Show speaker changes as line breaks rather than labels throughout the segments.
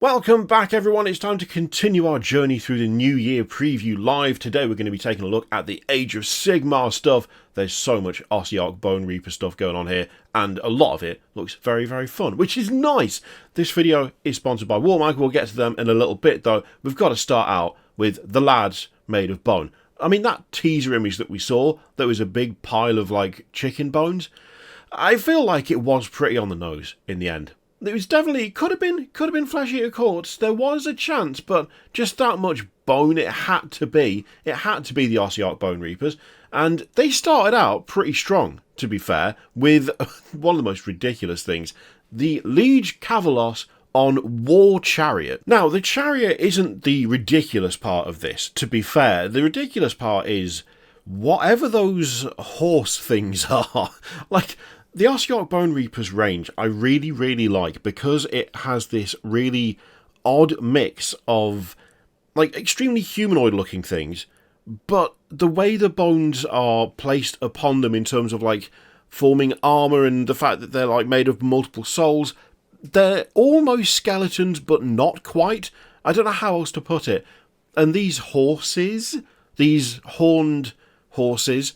Welcome back everyone, it's time to continue our journey through the New Year preview live. Today we're going to be taking a look at the Age of Sigmar stuff. There's so much Ossiarch Bone Reaper stuff going on here, and a lot of it looks very, very fun, which is nice. This video is sponsored by Warmag. We'll get to them in a little bit though. We've got to start out with the lads made of bone. I mean, that teaser image that we saw, that was a big pile of like chicken bones. I feel like it was pretty on the nose in the end. It was definitely, could have been Flesh Eater Courts. There was a chance, but just that much bone it had to be. It had to be the Ossiarch Bone Reapers. And they started out pretty strong, to be fair, with one of the most ridiculous things. The Liege-Kavalos on War Chariot. Now, the chariot isn't the ridiculous part of this, to be fair. The ridiculous part is whatever those horse things are. Like, the Ossiarch Bone Reapers range I really, really like because it has this really odd mix of like extremely humanoid looking things, but the way the bones are placed upon them in terms of like forming armour and the fact that they're like made of multiple souls, they're almost skeletons but not quite. I don't know how else to put it. And these horses, these horned horses,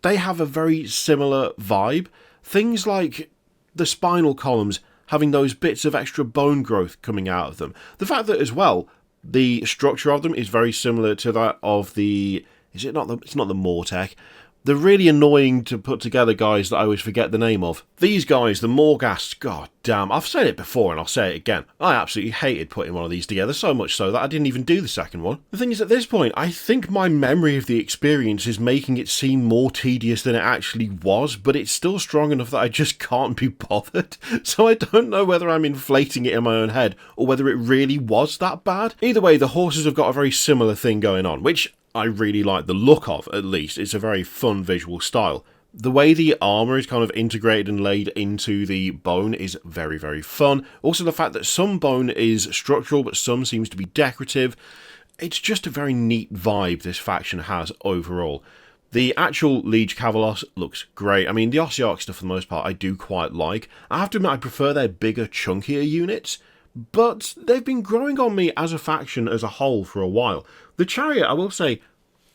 they have a very similar vibe. Things like the spinal columns having those bits of extra bone growth coming out of them. The fact that as well, the structure of them is very similar to that of the... it's not the Mortek. The really annoying to put together guys that I always forget the name of. These guys, the Morghasts, god damn, I've said it before and I'll say it again. I absolutely hated putting one of these together, so much so that I didn't even do the second one. The thing is, at this point, I think my memory of the experience is making it seem more tedious than it actually was, but it's still strong enough that I just can't be bothered. So I don't know whether I'm inflating it in my own head or whether it really was that bad. Either way, the horses have got a very similar thing going on, which I really like the look of, at least. It's a very fun visual style. The way the armour is kind of integrated and laid into the bone is very, very fun. Also the fact that some bone is structural but some seems to be decorative. It's just a very neat vibe this faction has overall. The actual Liege-Kavalos looks great. I mean, the Ossiarch stuff for the most part I do quite like. I have to admit I prefer their bigger, chunkier units, but they've been growing on me as a faction as a whole for a while. The chariot, I will say,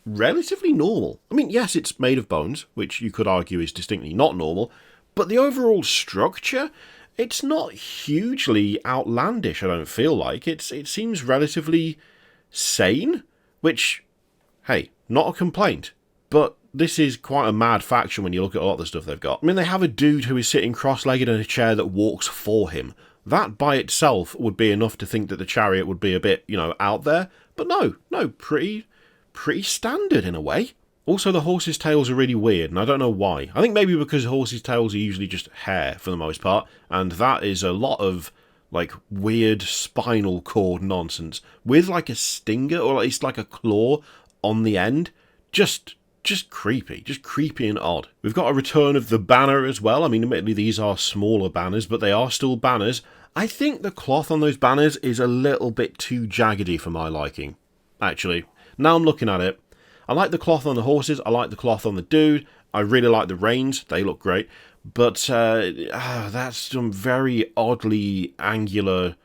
relatively normal. I mean, yes, it's made of bones, which you could argue is distinctly not normal, but the overall structure, it's not hugely outlandish, I don't feel like. It seems relatively sane, which, hey, not a complaint, but this is quite a mad faction when you look at a lot of the stuff they've got. I mean, they have a dude who is sitting cross-legged in a chair that walks for him. That by itself would be enough to think that the chariot would be a bit, you know, out there. But no, pretty standard in a way. Also, the horses' tails are really weird, and I don't know why. I think maybe because horses' tails are usually just hair for the most part, and that is a lot of, like, weird spinal cord nonsense with, like, a stinger or at least, like, a claw on the end. Just creepy and odd. We've got a return of the banner as well. I mean, admittedly, these are smaller banners, but they are still banners. I think the cloth on those banners is a little bit too jaggedy for my liking, actually. Now I'm looking at it, I like the cloth on the horses, I like the cloth on the dude, I really like the reins, they look great, but that's some very oddly angular,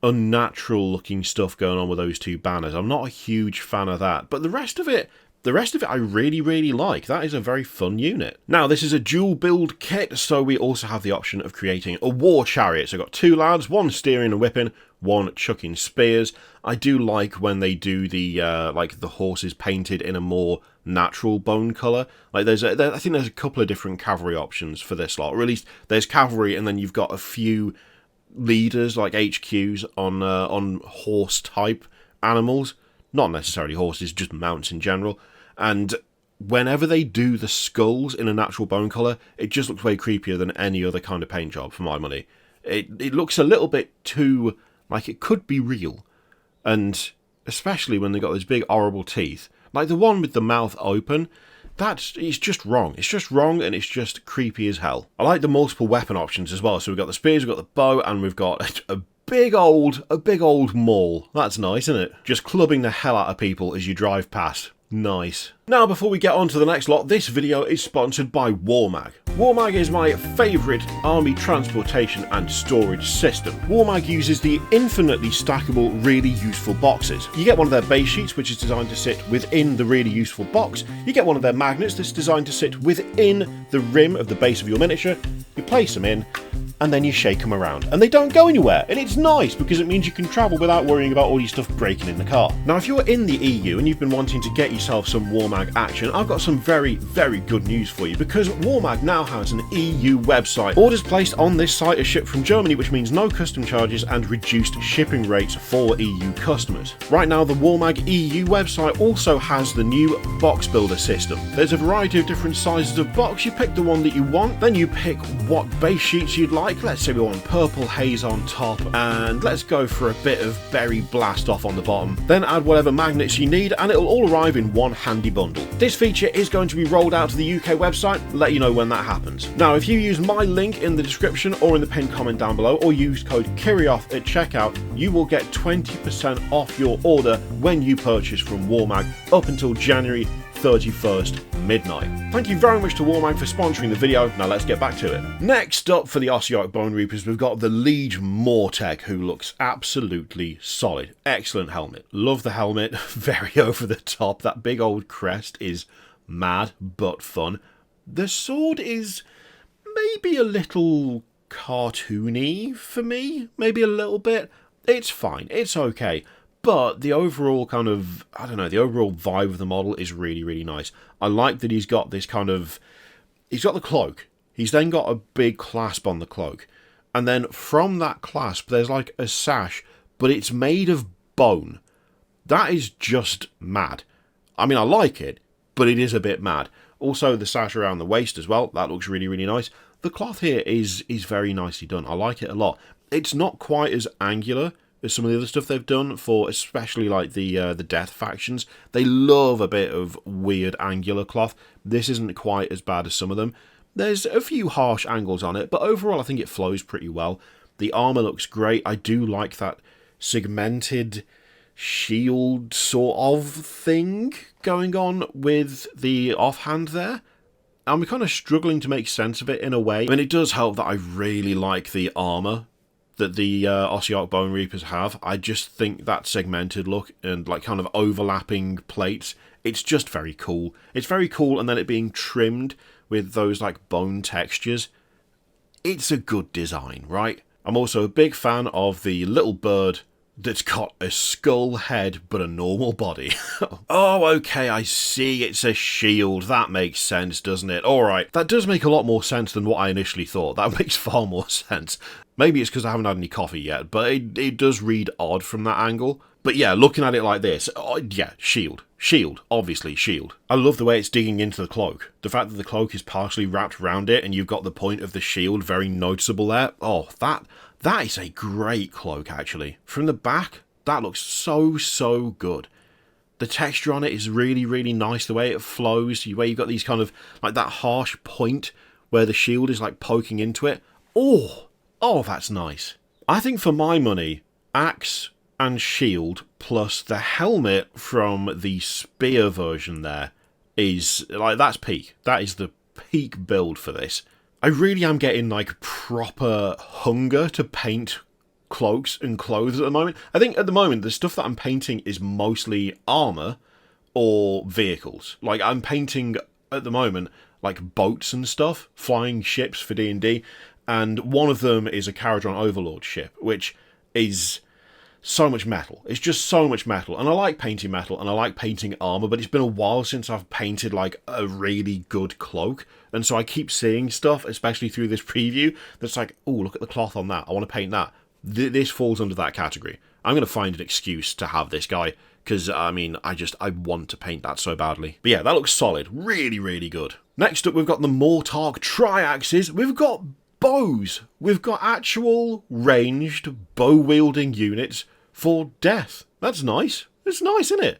unnatural looking stuff going on with those two banners. I'm not a huge fan of that, but the rest of it I really, really like. That is a very fun unit. Now, this is a dual build kit, so we also have the option of creating a war chariot. So I've got two lads, one steering and whipping, one chucking spears. I do like when they do the like the horses painted in a more natural bone colour. Like I think there's a couple of different cavalry options for this lot, or at least there's cavalry and then you've got a few leaders like HQs on horse type animals. Not necessarily horses, just mounts in general. And whenever they do the skulls in a natural bone colour, it just looks way creepier than any other kind of paint job, for my money. It looks a little bit too, like it could be real. And especially when they've got those big horrible teeth. Like the one with the mouth open, it's just wrong. It's just wrong and it's just creepy as hell. I like the multiple weapon options as well. So we've got the spears, we've got the bow, and we've got a big old maul. That's nice, isn't it? Just clubbing the hell out of people as you drive past. Nice. Now, before we get on to the next lot, this video is sponsored by Warmag. Warmag is my favourite army transportation and storage system. Warmag uses the infinitely stackable, really useful boxes. You get one of their base sheets, which is designed to sit within the really useful box. You get one of their magnets that's designed to sit within the rim of the base of your miniature. You place them in, and then you shake them around. And they don't go anywhere, and it's nice because it means you can travel without worrying about all your stuff breaking in the car. Now, if you're in the EU and you've been wanting to get yourself some Warmag action, I've got some very, very good news for you, because Warmag now has an EU website. Orders placed on this site are shipped from Germany, which means no custom charges and reduced shipping rates for EU customers. Right now, the Warmag EU website also has the new box builder system. There's a variety of different sizes of box. You pick the one that you want, then you pick what base sheets you'd like. Let's say we want purple haze on top, and let's go for a bit of berry blast off on the bottom. Then add whatever magnets you need, and it'll all arrive in one handy bundle. This feature is going to be rolled out to the UK website. Let you know when that happens. Now, if you use my link in the description or in the pinned comment down below, or use code KIRIOTH at checkout, you will get 20% off your order when you purchase from Warmag up until January 31st midnight. Thank you very much to Warmag for sponsoring the video. Now let's get back to it. Next up for the Ossiarch Bone Reapers, we've got the Liege-Mortek, who looks absolutely solid. Excellent helmet. Love the helmet. Very over the top. That big old crest is mad but fun. The sword is maybe a little cartoony for me. Maybe a little bit. It's fine. It's okay. But the overall kind of, I don't know, the overall vibe of the model is really, really nice. I like that he's got this kind of, he's got the cloak. He's then got a big clasp on the cloak. And then from that clasp, there's like a sash, but it's made of bone. That is just mad. I mean, I like it, but it is a bit mad. Also, the sash around the waist as well, that looks really, really nice. The cloth here is very nicely done. I like it a lot. It's not quite as angular as some of the other stuff they've done for, especially like the death factions. They love a bit of weird angular cloth. This isn't quite as bad as some of them. There's a few harsh angles on it, but overall I think it flows pretty well. The armour looks great. I do like that segmented shield sort of thing going on with the offhand there. I'm kind of struggling to make sense of it in a way. I mean, it does help that I really like the armour that the Ossiarch Bone Reapers have. I just think that segmented look and like kind of overlapping plates, it's just very cool. It's very cool, and then it being trimmed with those like bone textures. It's a good design, right? I'm also a big fan of the little bird that's got a skull head but a normal body. Oh, okay, I see. It's a shield. That makes sense, doesn't it? Alright, that does make a lot more sense than what I initially thought. That makes far more sense. Maybe it's because I haven't had any coffee yet, but it does read odd from that angle. But yeah, looking at it like this, oh, yeah, shield. Shield, obviously shield. I love the way it's digging into the cloak. The fact that the cloak is partially wrapped around it and you've got the point of the shield very noticeable there. Oh, that is a great cloak, actually. From the back, that looks so good. The texture on it is really, really nice. The way it flows, where you've got these kind of, like that harsh point where the shield is like poking into it. Oh, that's nice. I think for my money, axe and shield plus the helmet from the spear version there is, like, that's peak. That is the peak build for this. I really am getting, like, proper hunger to paint cloaks and clothes at the moment. I think at the moment, the stuff that I'm painting is mostly armour or vehicles. Like, I'm painting, at the moment, like, boats and stuff, flying ships for D&D, and one of them is a Caradron Overlord ship, which is so much metal. It's just so much metal, and I like painting metal, and I like painting armour, but it's been a while since I've painted, like, a really good cloak, and so I keep seeing stuff, especially through this preview, that's like, oh, look at the cloth on that, I want to paint that. This falls under that category. I'm going to find an excuse to have this guy, because, I mean, I want to paint that so badly. But yeah, that looks solid. Really, really good. Next up, we've got the Mortarch Triaxes. We've got bows. We've got actual ranged bow-wielding units for death. That's nice. It's nice, isn't it?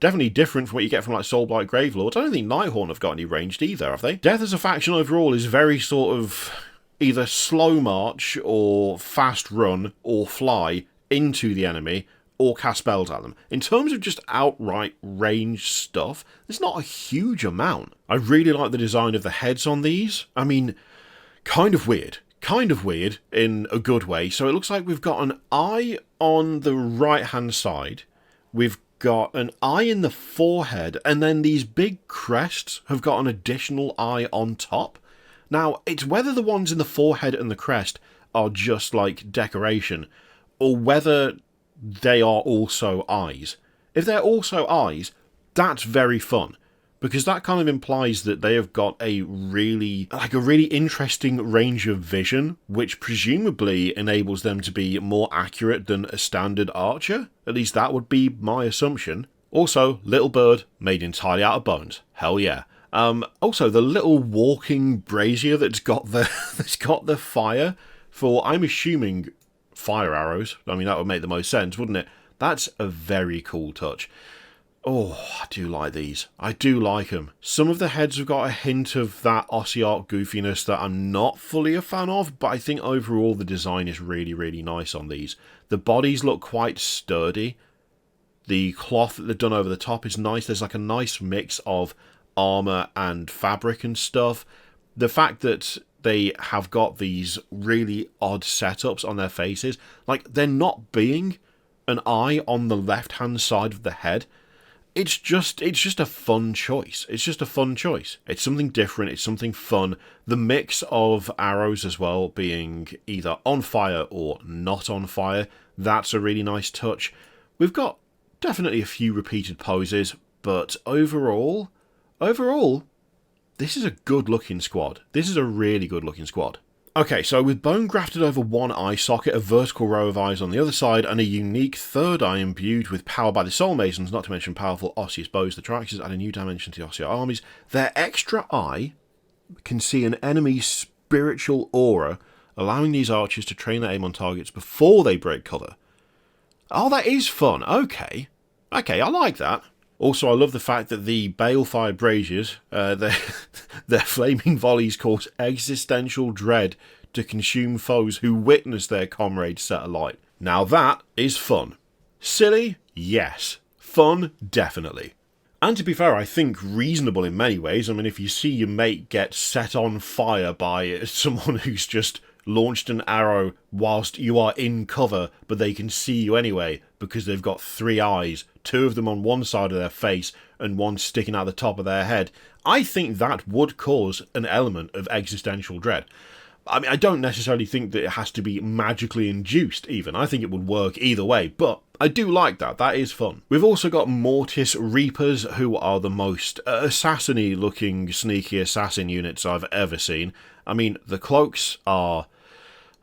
Definitely different from what you get from like Soulblight Gravelords. I don't think Nighthorn have got any ranged either, have they? Death as a faction overall is very sort of either slow march or fast run or fly into the enemy, or cast spells at them. In terms of just outright range stuff, there's not a huge amount. I really like the design of the heads on these. I mean, kind of weird in a good way. So it looks like we've got an eye on the right hand side, we've got an eye in the forehead, and then these big crests have got an additional eye on top. Now, it's whether the ones in the forehead and the crest are just like decoration, or whether they are also eyes. If they're also eyes, that's very fun, because that kind of implies that they have got a really interesting range of vision, which presumably enables them to be more accurate than a standard archer. At least that would be my assumption. Also, little bird made entirely out of bones. Hell yeah. Also, the little walking brazier that's got the fire for, I'm assuming, fire arrows. I mean, that would make the most sense, wouldn't it? That's a very cool touch. Oh, I do like these. I do like them. Some of the heads have got a hint of that Ossiarch goofiness that I'm not fully a fan of, but I think overall the design is really, really nice on these. The bodies look quite sturdy. The cloth that they've done over the top is nice. There's like a nice mix of armor and fabric and stuff. The fact that they have got these really odd setups on their faces, like they're not being an eye on the left hand side of the head. It's just a fun choice. It's just a fun choice. It's something different. It's something fun. The mix of arrows as well being either on fire or not on fire, that's a really nice touch. We've got definitely a few repeated poses, but overall, this is a good looking squad. This is a really good looking squad. Okay, so with bone grafted over one eye socket, a vertical row of eyes on the other side, and a unique third eye imbued with power by the Soul Masons, not to mention powerful Osseous bows, the Traxxas add a new dimension to the Ossiarch armies. Their extra eye can see an enemy's spiritual aura, allowing these archers to train their aim on targets before they break cover. Oh, that is fun. Okay, I like that. Also, I love the fact that the balefire braziers, their flaming volleys cause existential dread to consume foes who witness their comrades set alight. Now that is fun. Silly? Yes. Fun? Definitely. And to be fair, I think reasonable in many ways. I mean, if you see your mate get set on fire by someone who's just launched an arrow whilst you are in cover, but they can see you anyway because they've got 3 eyes, 2 of them on one side of their face and 1 sticking out the top of their head, I think that would cause an element of existential dread. I mean, I don't necessarily think that it has to be magically induced even. I think it would work either way, but I do like that. That is fun. We've also got Mortis Reapers, who are the most assassin-y looking sneaky assassin units I've ever seen. I mean, the cloaks are...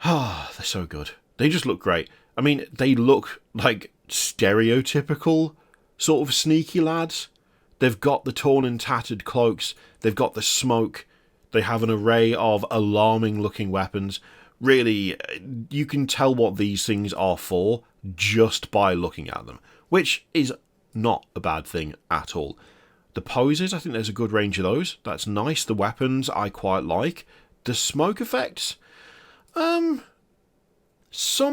they're so good. They just look great. I mean, they look like stereotypical sort of sneaky lads. They've got the torn and tattered cloaks. They've got the smoke. They have an array of alarming looking weapons. Really, you can tell what these things are for just by looking at them, which is not a bad thing at all. The poses, I think there's a good range of those. That's nice. The weapons, I quite like. The smoke effects, some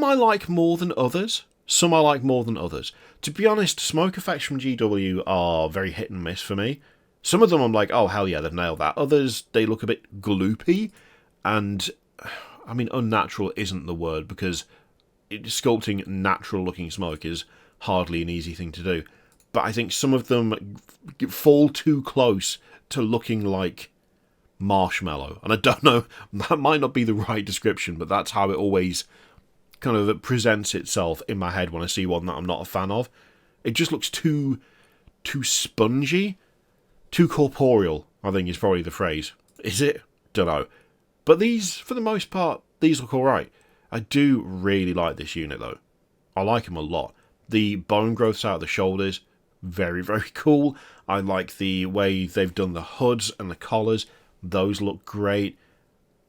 I like more than others. To be honest, smoke effects from GW are very hit and miss for me. Some of them I'm like, oh hell yeah, they've nailed that. Others, they look a bit gloopy, and I mean unnatural isn't the word, because sculpting natural looking smoke is hardly an easy thing to do. But I think some of them fall too close to looking like marshmallow. And I don't know, that might not be the right description, but that's how it always kind of presents itself in my head when I see one that I'm not a fan of. It just looks too spongy, too corporeal, I think is probably the phrase. Is it? Don't know. But these, for the most part, these look alright. I do really like this unit though. I like them a lot. The bone growths out of the shoulders, very, very cool. I like the way they've done the hoods and the collars. Those look great.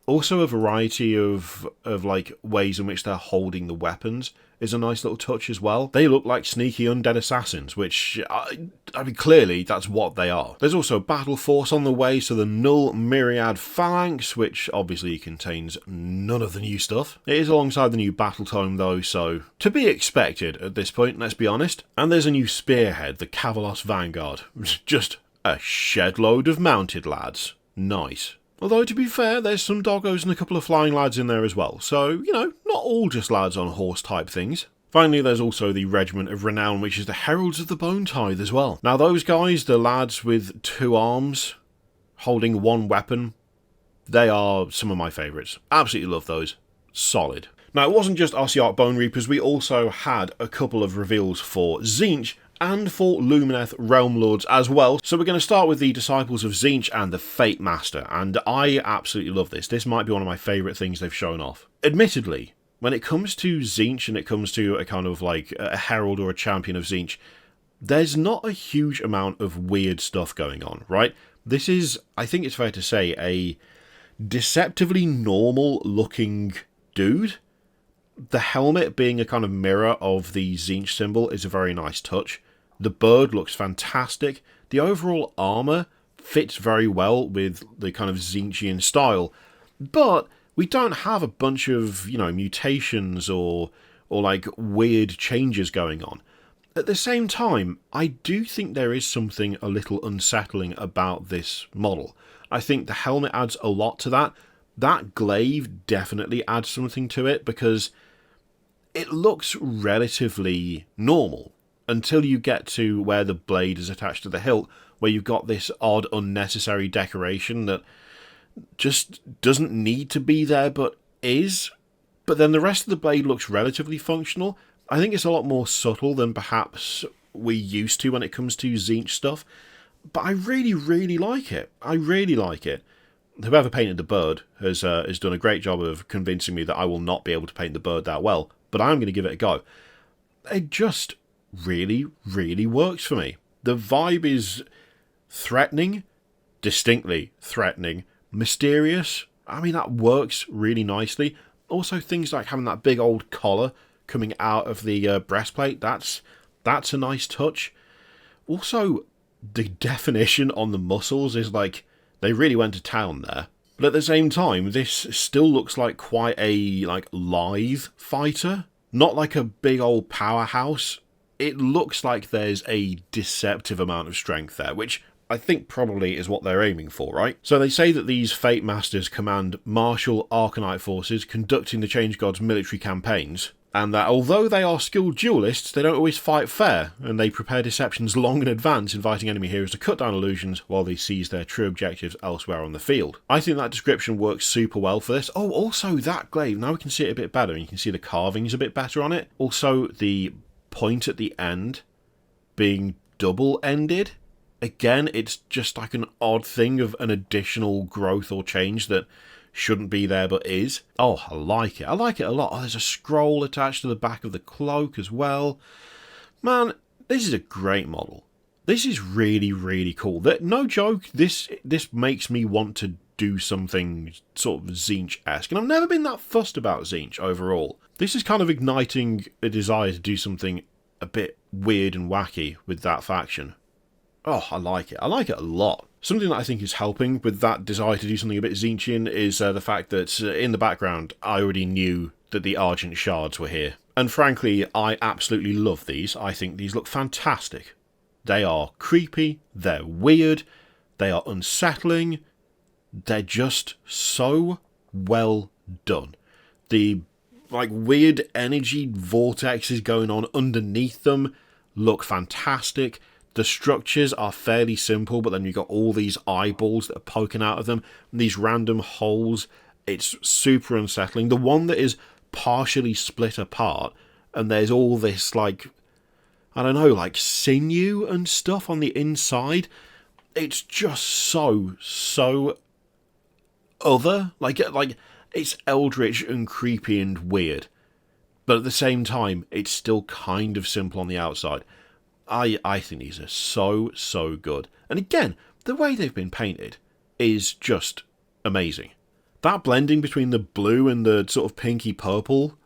Also, a variety of like ways in which they're holding the weapons is a nice little touch as well. They look like sneaky undead assassins, which, I mean, clearly that's what they are. There's also Battleforce on the way, so the Null Myriad Phalanx, which obviously contains none of the new stuff. It is alongside the new Battle Tome though, so to be expected at this point, let's be honest. And there's a new Spearhead, the Kavalos Vanguard. Just a shed load of mounted lads. Nice. Although, to be fair, there's some doggos and a couple of flying lads in there as well, so, you know, not all just lads on horse type things. Finally, there's also the Regiment of Renown, which is the Heralds of the Bone Tithe as well. Now, those guys, the lads with 2 arms, holding 1 weapon, they are some of my favourites. Absolutely love those. Solid. Now, it wasn't just Ossiarch Bone Reapers, we also had a couple of reveals for Tzeentch, and for Lumineth Realm-lords as well. So we're going to start with the Disciples of Tzeentch and the Fate Master, and I absolutely love this. This might be one of my favourite things they've shown off. Admittedly, when it comes to Tzeentch and it comes to a kind of like a herald or a champion of Tzeentch, there's not a huge amount of weird stuff going on, right? This is, I think it's fair to say, a deceptively normal looking dude. The helmet being a kind of mirror of the Tzeentch symbol is a very nice touch. The bird looks fantastic. The overall armour fits very well with the kind of Tzeentchian style. But we don't have a bunch of, you know, mutations or like weird changes going on. At the same time, I do think there is something a little unsettling about this model. I think the helmet adds a lot to that. That glaive definitely adds something to it because it looks relatively normal until you get to where the blade is attached to the hilt, where you've got this odd, unnecessary decoration that just doesn't need to be there but is. But then the rest of the blade looks relatively functional. I think it's a lot more subtle than perhaps we used to when it comes to Tzeentch stuff. But I really, really like it. I really like it. Whoever painted the bird has done a great job of convincing me that I will not be able to paint the bird that well, but I'm going to give it a go. It just really, really works for me. The vibe is threatening, distinctly threatening, mysterious. I mean, that works really nicely. Also, things like having that big old collar coming out of the breastplate, that's a nice touch. Also, the definition on the muscles is like, they really went to town there. But at the same time, this still looks like quite a lithe fighter. Not like a big old powerhouse. It looks like there's a deceptive amount of strength there, which I think probably is what they're aiming for, right? So they say that these Fate Masters command martial Arcanite forces conducting the Change God's military campaigns, and that although they are skilled duelists, they don't always fight fair, and they prepare deceptions long in advance, inviting enemy heroes to cut down illusions while they seize their true objectives elsewhere on the field. I think that description works super well for this. Oh, also that glaive, now we can see it a bit better, and you can see the carvings a bit better on it. Also, the point at the end being double-ended. Again, it's just like an odd thing of an additional growth or change that shouldn't be there but is. Oh, I like it. I like it a lot. Oh, there's a scroll attached to the back of the cloak as well. Man, this is a great model. This is really, really cool. No joke, this makes me want to do something sort of Tzeentch-esque. And I've never been that fussed about Tzeentch overall. This is kind of igniting a desire to do something a bit weird and wacky with that faction. Oh, I like it. I like it a lot. Something that I think is helping with that desire to do something a bit Tzeentchian is the fact that in the background, I already knew that the Argent Shards were here. And frankly, I absolutely love these. I think these look fantastic. They are creepy, they're weird, they are unsettling, they're just so well done. The weird energy vortexes going on underneath them look fantastic. The structures are fairly simple, but then you've got all these eyeballs that are poking out of them, these random holes. It's super unsettling. The one that is partially split apart, and there's all this, sinew and stuff on the inside. It's just so other. It's eldritch and creepy and weird. But at the same time, it's still kind of simple on the outside. I think these are so good. And again, the way they've been painted is just amazing. That blending between the blue and the sort of pinky purple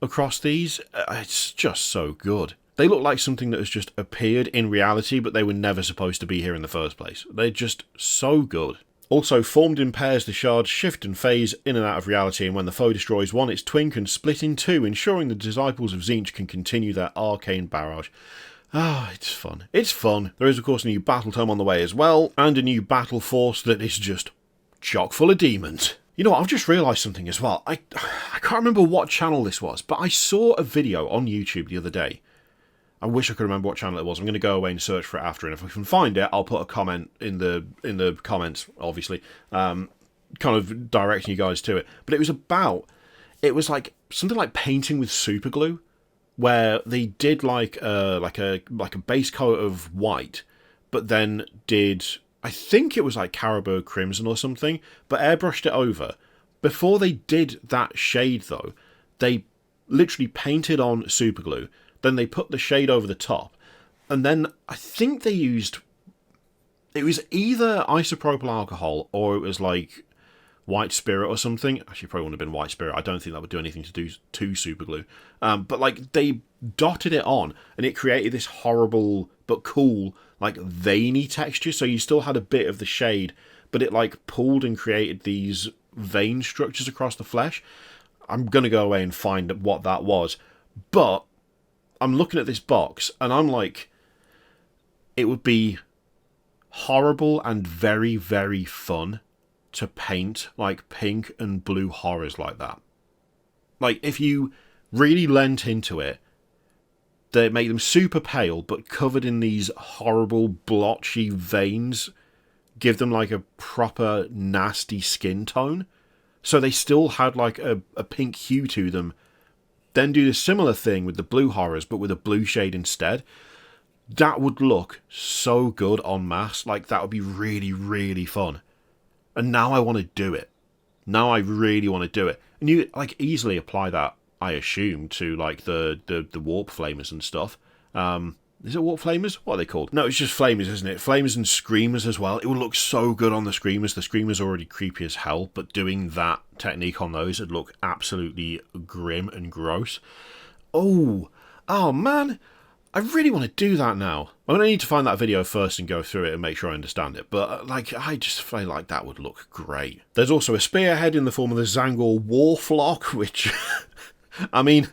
across these, it's just so good. They look like something that has just appeared in reality, but they were never supposed to be here in the first place. They're just so good. Also, formed in pairs, the shards shift and phase in and out of reality, and when the foe destroys one, its twin can split in two, ensuring the disciples of Tzeentch can continue their arcane barrage. Ah, it's fun. It's fun. There is, of course, a new battle tome on the way as well, and a new Battleforce that is just chock full of demons. You know what, I've just realised something as well. I can't remember what channel this was, but I saw a video on YouTube the other day. I wish I could remember what channel it was. I'm going to go away and search for it after, and if I can find it, I'll put a comment in the comments, obviously, kind of directing you guys to it. But it was like something like painting with super glue, where they did like a base coat of white, but then did, I think it was like Caribou Crimson or something, but airbrushed it over. Before they did that shade though, they literally painted on super glue. Then they put the shade over the top, and then I think they used, it was either isopropyl alcohol or it was like white spirit or something. Actually, it probably wouldn't have been white spirit. I don't think that would do anything to do to super glue. But like they dotted it on, and it created this horrible but cool, like veiny texture. So you still had a bit of the shade, but it like pulled and created these vein structures across the flesh. I'm gonna go away and find what that was, but I'm looking at this box, and I'm like, it would be horrible and very, very fun to paint, like, pink and blue horrors like that. Like, if you really lent into it, they make them super pale, but covered in these horrible, blotchy veins, give them, like, a proper nasty skin tone. So they still had, like, a pink hue to them. Then do the similar thing with the blue horrors, but with a blue shade instead. That would look so good en masse. Like, that would be really, really fun. And now I want to do it. Now I really want to do it. And you, like, easily apply that, I assume, to, like, the warp flamers and stuff. Is it warp flamers? What are they called? No, it's just flamers, isn't it? Flamers and screamers as well. It would look so good on the screamers. The screamers are already creepy as hell, but doing that technique on those would look absolutely grim and gross. Oh man, I really want to do that now. I'm going to need to find that video first and go through it and make sure I understand it, but like, I just feel like that would look great. There's also a spearhead in the form of the Zangor Warflock, which, I mean,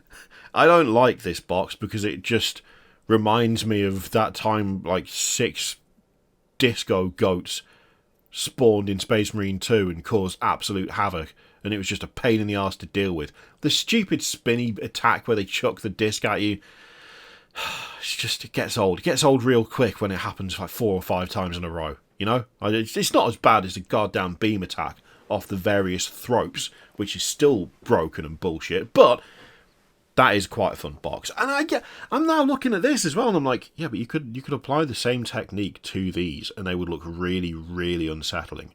I don't like this box because it just reminds me of that time, like, 6 disco goats spawned in Space Marine 2 and caused absolute havoc, and it was just a pain in the arse to deal with. The stupid spinny attack where they chuck the disc at you, it gets old. It gets old real quick when it happens like 4 or 5 times in a row, you know? It's not as bad as the goddamn beam attack off the various thropes, which is still broken and bullshit, but that is quite a fun box. And I'm now looking at this as well, and I'm like, yeah, but you could apply the same technique to these, and they would look really, really unsettling.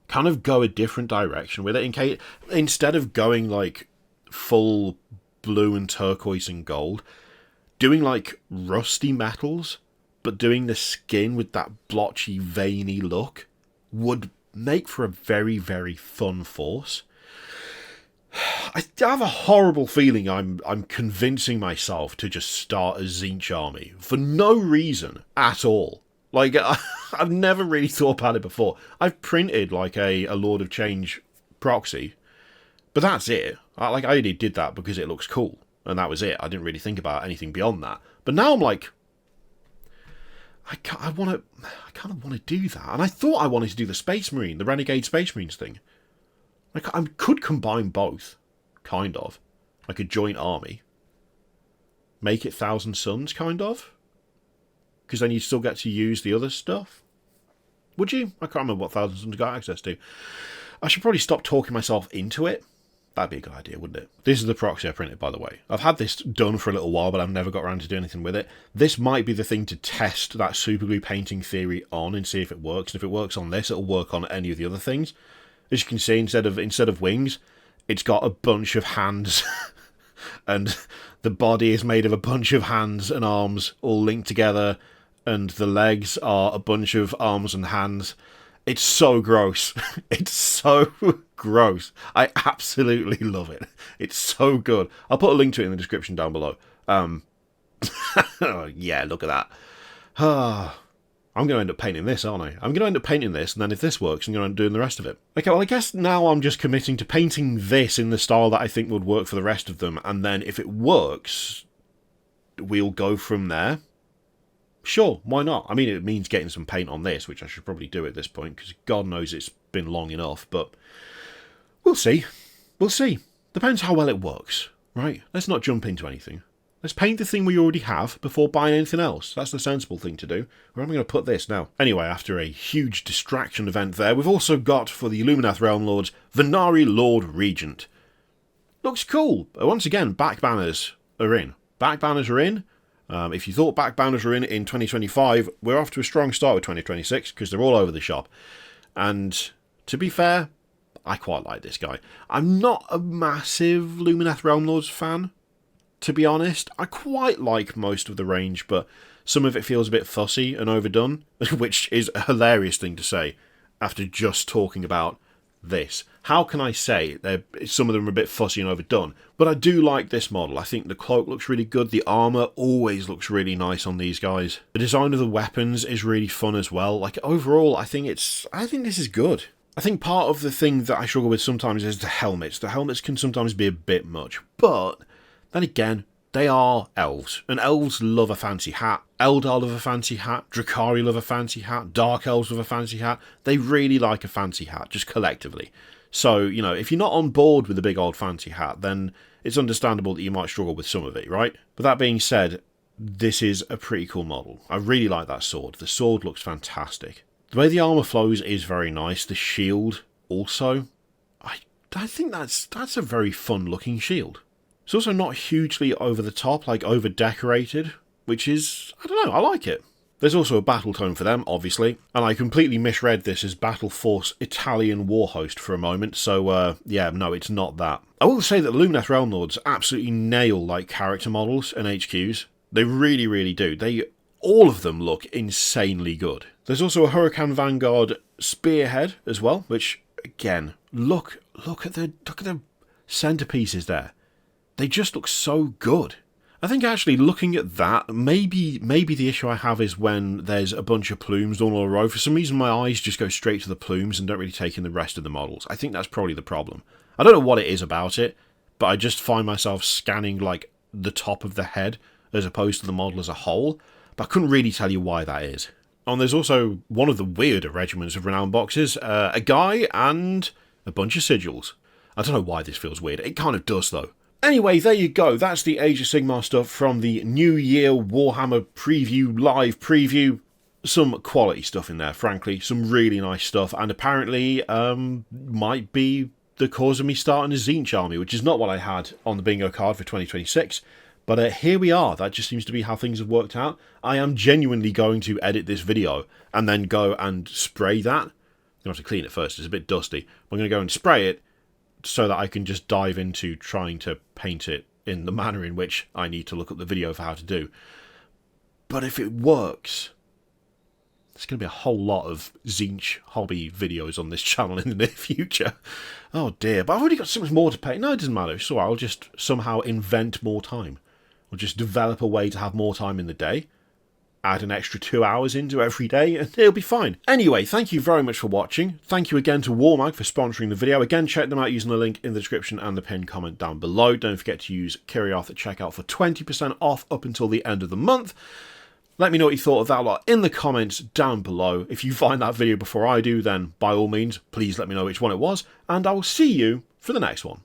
Kind of go a different direction with it, instead of going like full blue and turquoise and gold, doing like rusty metals, but doing the skin with that blotchy, veiny look would make for a very, very fun force. I have a horrible feeling I'm convincing myself to just start a Tzeentch army for no reason at all. Like, I've never really thought about it before. I've printed like a Lord of Change proxy, but that's it. I only did that because it looks cool, and that was it. I didn't really think about anything beyond that. But now I'm like, I kind of want to do that. And I thought I wanted to do the Space Marine, the Renegade Space Marines thing. Like, I could combine both, kind of. Like a joint army. Make it Thousand Suns, kind of. Because then you still get to use the other stuff. Would you? I can't remember what Thousand Suns got access to. I should probably stop talking myself into it. That'd be a good idea, wouldn't it? This is the proxy I printed, by the way. I've had this done for a little while, but I've never got around to doing anything with it. This might be the thing to test that superglue painting theory on and see if it works. And if it works on this, it'll work on any of the other things. As you can see, instead of wings, it's got a bunch of hands. And the body is made of a bunch of hands and arms all linked together. And the legs are a bunch of arms and hands. It's so gross. It's so gross. I absolutely love it. It's so good. I'll put a link to it in the description down below. Yeah, look at that. I'm going to end up painting this, aren't I? I'm going to end up painting this, and then if this works, I'm going to end up doing the rest of it. Okay, well, I guess now I'm just committing to painting this in the style that I think would work for the rest of them, and then if it works, we'll go from there. Sure, why not? I mean, it means getting some paint on this, which I should probably do at this point, because God knows it's been long enough, but we'll see. We'll see. Depends how well it works, right? Let's not jump into anything. Let's paint the thing we already have before buying anything else. That's the sensible thing to do. Where am I going to put this now? Anyway, after a huge distraction event there, we've also got, for the Lumineth Realm-lords, Venari Lord Regent. Looks cool. Once again, back banners are in. Back banners are in. If you thought back banners were in 2025, we're off to a strong start with 2026, because they're all over the shop. And to be fair, I quite like this guy. I'm not a massive Lumineth Realm-lords fan, to be honest. I quite like most of the range, but some of it feels a bit fussy and overdone, which is a hilarious thing to say after just talking about this. How can I say some of them are a bit fussy and overdone? But I do like this model. I think the cloak looks really good. The armour always looks really nice on these guys. The design of the weapons is really fun as well. Like, overall, I think this is good. I think part of the thing that I struggle with sometimes is the helmets. The helmets can sometimes be a bit much, but then again, they are elves, and elves love a fancy hat. Eldar love a fancy hat. Drakari love a fancy hat. Dark elves love a fancy hat. They really like a fancy hat, just collectively. So, you know, if you're not on board with a big old fancy hat, then it's understandable that you might struggle with some of it, right? But that being said, this is a pretty cool model. I really like that sword. The sword looks fantastic. The way the armour flows is very nice. The shield also. I think that's a very fun looking shield. It's also not hugely over the top, like over decorated, which is, I don't know, I like it. There's also a battle tone for them, obviously, and I completely misread this as Battleforce Italian Warhost for a moment, so yeah, no, it's not that. I will say that the Lumineth Realm-lords absolutely nail like character models and HQs. They really, really do. All of them look insanely good. There's also a Huracan Vanguard Spearhead as well, which, again, look at the centerpieces there. They just look so good. I think actually looking at that, maybe the issue I have is when there's a bunch of plumes all in a row. For some reason my eyes just go straight to the plumes and don't really take in the rest of the models. I think that's probably the problem. I don't know what it is about it, but I just find myself scanning like the top of the head as opposed to the model as a whole. But I couldn't really tell you why that is. And there's also one of the weirder regiments of Renown boxes, a guy and a bunch of sigils. I don't know why this feels weird. It kind of does though. Anyway, there you go. That's the Age of Sigmar stuff from the New Year Warhammer preview, live preview. Some quality stuff in there, frankly. Some really nice stuff. And apparently might be the cause of me starting a Tzeentch army, which is not what I had on the bingo card for 2026. But here we are. That just seems to be how things have worked out. I am genuinely going to edit this video and then go and spray that. I'm going to have to clean it first. It's a bit dusty. I'm going to go and spray it so that I can just dive into trying to paint it in the manner in which I need to look up the video for how to do. But if it works, there's going to be a whole lot of Tzeentch hobby videos on this channel in the near future. Oh dear, but I've already got so much more to paint. No, it doesn't matter. So I'll just somehow invent more time. Or just develop a way to have more time in the day. Add an extra 2 hours into every day and it'll be fine. Anyway, thank you very much for watching. Thank you again to Warmag for sponsoring the video. Again, check them out using the link in the description and the pinned comment down below. Don't forget to use Kiriath at checkout for 20% off up until the end of the month. Let me know what you thought of that lot in the comments down below. If you find that video before I do, then by all means, please let me know which one it was. And I will see you for the next one.